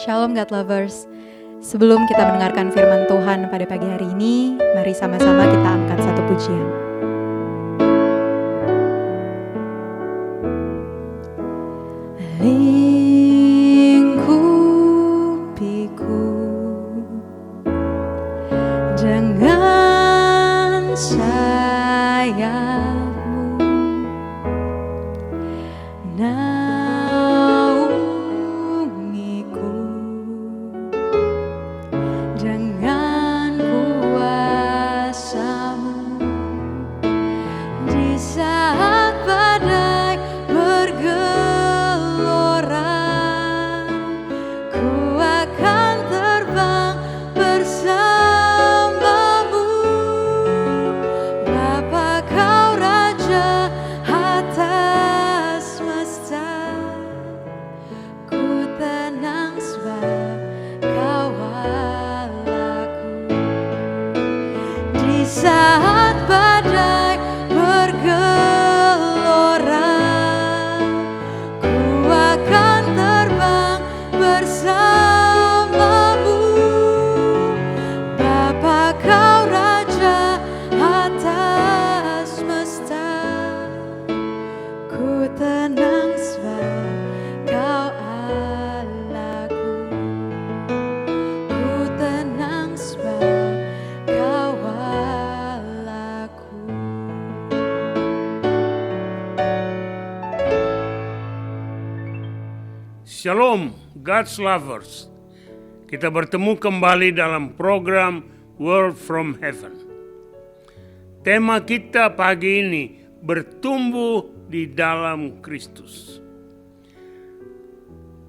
Shalom God Lovers. Sebelum kita mendengarkan firman Tuhan pada pagi hari ini, mari sama-sama kita angkat satu pujian. Lingkupiku dengan sayapmu, naungiku dengan kuasa-Mu di saat badai bergelora. Ku akan terbang bersama-Mu, Bapa, Kau Raja atas semesta. Ku tenang sebab Kau Allahku. Di saat badai bergelora, ku akan terbang bersama-Mu, Bapa, Kau Raja atas semesta. Ku tenang sebab Kau Allahku. Ku tenang sebab Kau Allahku. Shalom, God's Lovers. Kita bertemu kembali dalam program Word from Heaven. Tema kita pagi ini, bertumbuh di dalam Kristus.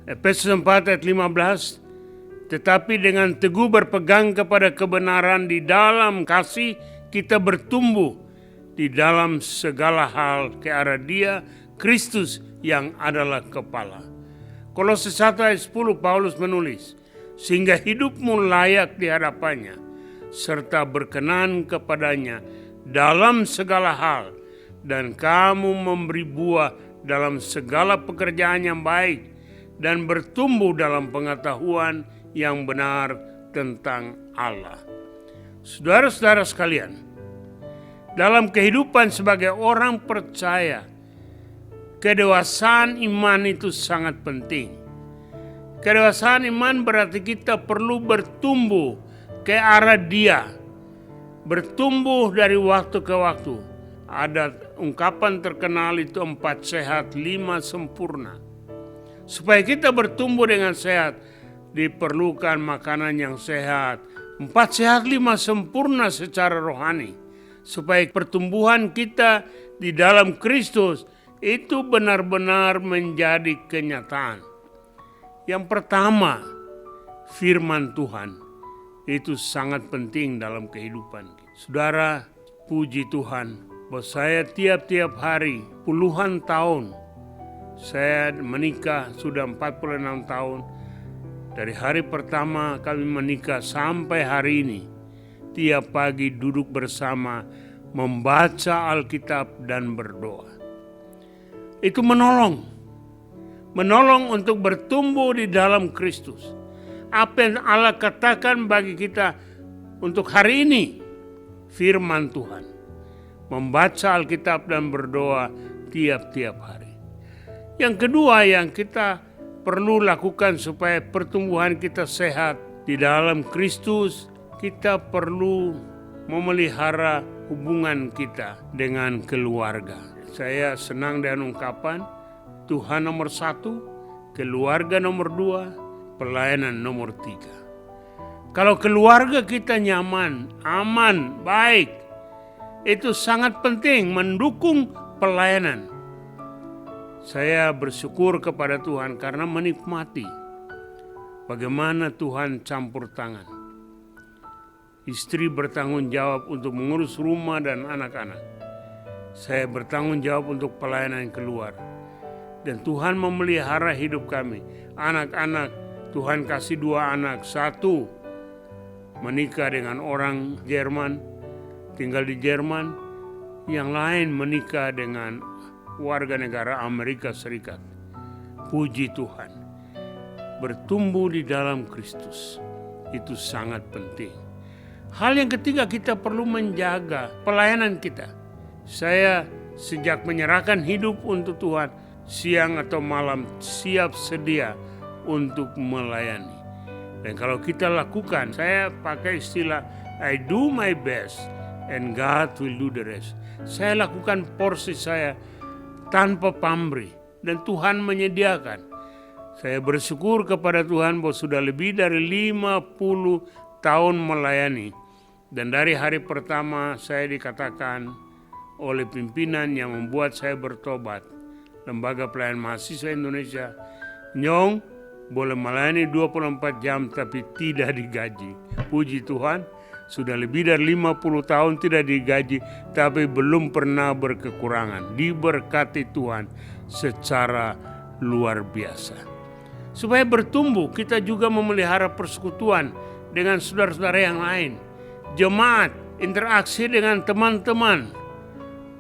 Efesus 4 ayat 15, tetapi dengan teguh berpegang kepada kebenaran di dalam kasih, kita bertumbuh di dalam segala hal ke arah Dia, Kristus yang adalah kepala. Kolose 1 ayat 10 Paulus menulis, sehingga hidupmu layak di hadapannya, serta berkenan kepadanya dalam segala hal, dan kamu memberi buah dalam segala pekerjaan yang baik, dan bertumbuh dalam pengetahuan yang benar tentang Allah. Saudara-saudara sekalian, dalam kehidupan sebagai orang percaya, kedewasaan iman itu sangat penting. Kedewasaan iman berarti kita perlu bertumbuh ke arah Dia. Bertumbuh dari waktu ke waktu. Ada ungkapan terkenal itu 4 sehat, 5 sempurna. Supaya kita bertumbuh dengan sehat, diperlukan makanan yang sehat. 4 sehat, 5 sempurna secara rohani. Supaya pertumbuhan kita di dalam Kristus itu benar-benar menjadi kenyataan. Yang pertama, firman Tuhan itu sangat penting dalam kehidupan kita. Saudara, puji Tuhan bahwa saya tiap-tiap hari puluhan tahun, saya menikah sudah 46 tahun. Dari hari pertama kami menikah sampai hari ini, tiap pagi duduk bersama membaca Alkitab dan berdoa. Itu menolong untuk bertumbuh di dalam Kristus. Apa yang Allah katakan bagi kita untuk hari ini, firman Tuhan. Membaca Alkitab dan berdoa tiap-tiap hari. Yang kedua yang kita perlu lakukan supaya pertumbuhan kita sehat di dalam Kristus, kita perlu memelihara hubungan kita dengan keluarga. Saya senang dengan ungkapan Tuhan nomor 1, keluarga nomor 2, pelayanan nomor 3. Kalau keluarga kita nyaman, aman, baik, itu sangat penting mendukung pelayanan. Saya bersyukur kepada Tuhan karena menikmati bagaimana Tuhan campur tangan. Istri bertanggung jawab untuk mengurus rumah dan anak-anak. Saya bertanggung jawab untuk pelayanan keluar. Dan Tuhan memelihara hidup kami. Anak-anak, Tuhan kasih 2 anak. 1 menikah dengan orang Jerman, tinggal di Jerman. Yang lain menikah dengan warga negara Amerika Serikat. Puji Tuhan. bertumbuh di dalam Kristus. Itu sangat penting. Hal yang ketiga, kita perlu menjaga pelayanan kita. Saya sejak menyerahkan hidup untuk Tuhan, siang atau malam siap sedia untuk melayani. Dan kalau kita lakukan, saya pakai istilah I do my best and God will do the rest. Saya lakukan porsi saya tanpa pamrih dan Tuhan menyediakan. Saya bersyukur kepada Tuhan bahwa sudah lebih dari 50 tahun melayani. Dan dari hari pertama saya dikatakan oleh pimpinan yang membuat saya bertobat, Lembaga Pelayanan Mahasiswa Indonesia, Nyong boleh melayani 24 jam tapi tidak digaji. Puji Tuhan, sudah lebih dari 50 tahun tidak digaji tapi belum pernah berkekurangan. Diberkati Tuhan secara luar biasa. Supaya bertumbuh, kita juga memelihara persekutuan dengan saudara-saudara yang lain. Jemaat, interaksi dengan teman-teman.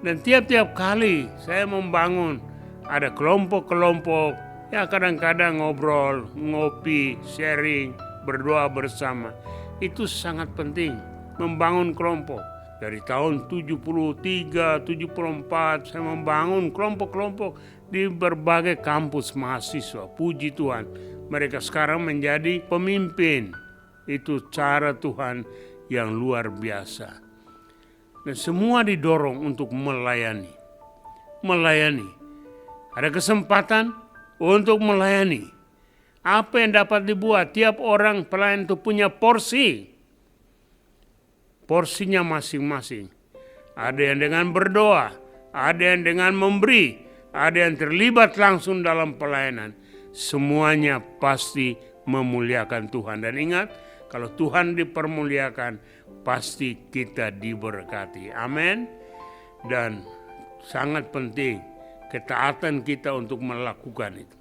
Dan tiap-tiap kali saya membangun, ada kelompok-kelompok, ya kadang-kadang ngobrol, ngopi, sharing, berdoa bersama. Itu sangat penting, membangun kelompok. Dari tahun 73, 74, saya membangun kelompok-kelompok di berbagai kampus mahasiswa. Puji Tuhan, mereka sekarang menjadi pemimpin. Itu cara Tuhan yang luar biasa. Dan semua didorong untuk melayani. Melayani. Ada kesempatan untuk melayani. Apa yang dapat dibuat? Tiap orang pelayan itu punya porsi. Porsinya masing-masing. Ada yang dengan berdoa, ada yang dengan memberi, ada yang terlibat langsung dalam pelayanan. Semuanya pasti memuliakan Tuhan. Dan ingat, kalau Tuhan dipermuliakan, pasti kita diberkati. Amin. Dan sangat penting ketaatan kita untuk melakukan itu.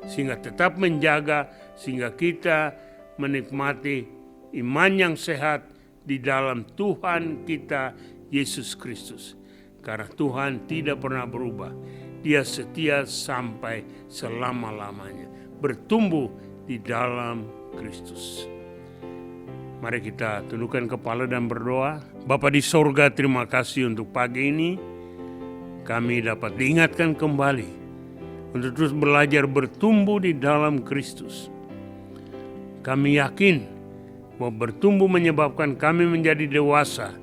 Sehingga tetap menjaga, sehingga kita menikmati iman yang sehat di dalam Tuhan kita Yesus Kristus. Karena Tuhan tidak pernah berubah. Dia setia sampai selama-lamanya. Bertumbuh di dalam Kristus. Mari kita tundukkan kepala dan berdoa. Bapa di sorga, terima kasih untuk pagi ini. Kami dapat diingatkan kembali untuk terus belajar bertumbuh di dalam Kristus. Kami yakin bahwa bertumbuh menyebabkan kami menjadi dewasa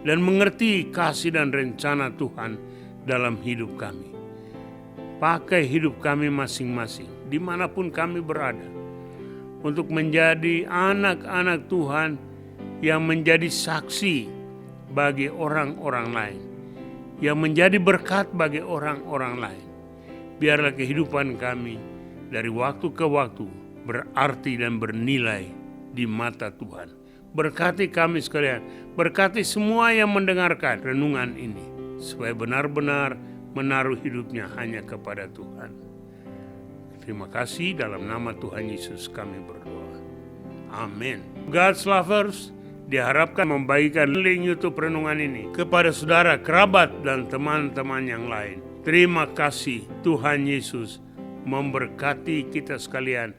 dan mengerti kasih dan rencana Tuhan dalam hidup kami. Pakai hidup kami masing-masing, dimanapun kami berada, untuk menjadi anak-anak Tuhan yang menjadi saksi bagi orang-orang lain, yang menjadi berkat bagi orang-orang lain. Biarlah kehidupan kami dari waktu ke waktu berarti dan bernilai di mata Tuhan. Berkati kami sekalian, berkati semua yang mendengarkan renungan ini, supaya benar-benar menaruh hidupnya hanya kepada Tuhan. Terima kasih, dalam nama Tuhan Yesus kami berdoa. Amin. God's lovers, diharapkan membagikan link YouTube renungan ini kepada saudara, kerabat, dan teman-teman yang lain. Terima kasih, Tuhan Yesus memberkati kita sekalian.